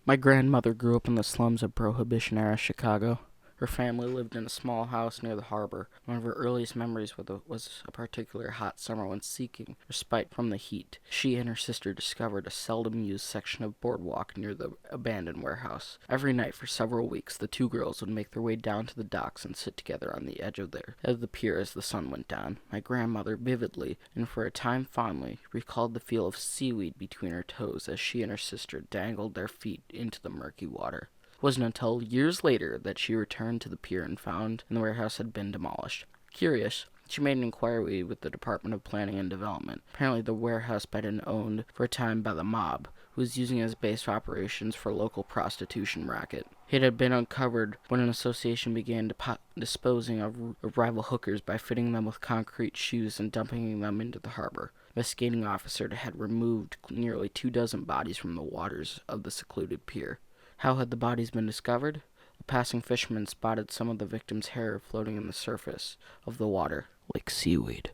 My grandmother grew up in the slums of Prohibition-era Chicago. Her family lived in a small house near the harbor. One of her earliest memories was a particular hot summer when, seeking respite from the heat, she and her sister discovered a seldom-used section of boardwalk near the abandoned warehouse. Every night for several weeks, the two girls would make their way down to the docks and sit together on the edge of the pier as the sun went down. My grandmother vividly, and for a time fondly, recalled the feel of seaweed between her toes as she and her sister dangled their feet into the murky water. It wasn't until years later that she returned to the pier and found the warehouse had been demolished. Curious, she made an inquiry with the Department of Planning and Development. Apparently the warehouse had been owned for a time by the mob, who was using it as base for operations for a local prostitution racket. It had been uncovered when an association began disposing of rival hookers by fitting them with concrete shoes and dumping them into the harbor. The investigating officer had removed nearly 24 bodies from the waters of the secluded pier. How had the bodies been discovered? A passing fisherman spotted some of the victims' hair floating on the surface of the water like seaweed.